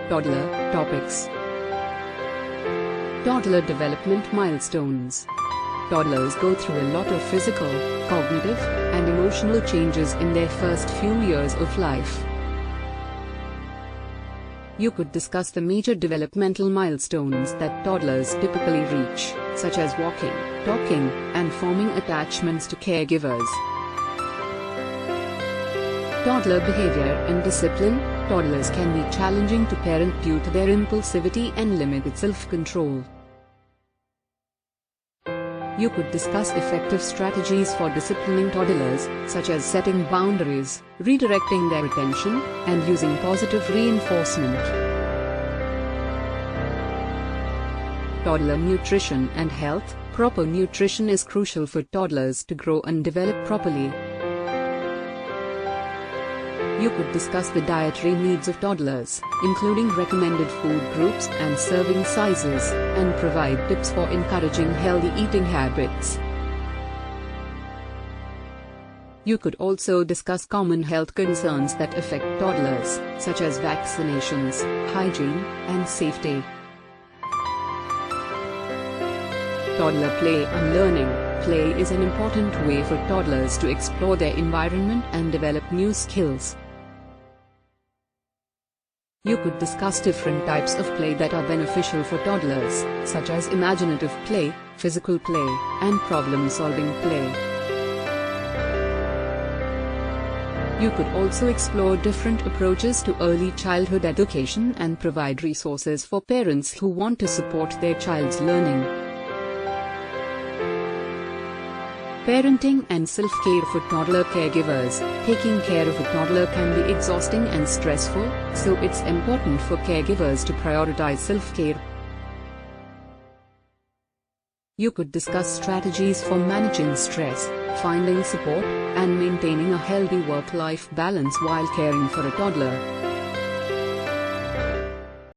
Toddler topics. Toddler development milestones. Toddlers go through a lot of physical, cognitive, and emotional changes in their first few years of life. You could discuss the major developmental milestones that toddlers typically reach, such as walking, talking, and forming attachments to caregivers. Toddler behavior and discipline. Toddlers can be challenging to parent due to their impulsivity and limited self-control. You could discuss effective strategies for disciplining toddlers, such as setting boundaries, redirecting their attention, and using positive reinforcement. Toddler nutrition and health. Proper nutrition is crucial for toddlers to grow and develop properly. You could discuss the dietary needs of toddlers, including recommended food groups and serving sizes, and provide tips for encouraging healthy eating habits. You could also discuss common health concerns that affect toddlers, such as vaccinations, hygiene, and safety. Toddler play and learning. Play is an important way for toddlers to explore their environment and develop new skills. You could discuss different types of play that are beneficial for toddlers, such as imaginative play, physical play, and problem-solving play. You could also explore different approaches to early childhood education and provide resources for parents who want to support their child's learning. Parenting and self-care for toddler caregivers. Taking care of a toddler can be exhausting and stressful, so it's important for caregivers to prioritize self-care. You could discuss strategies for managing stress, finding support, and maintaining a healthy work-life balance while caring for a toddler.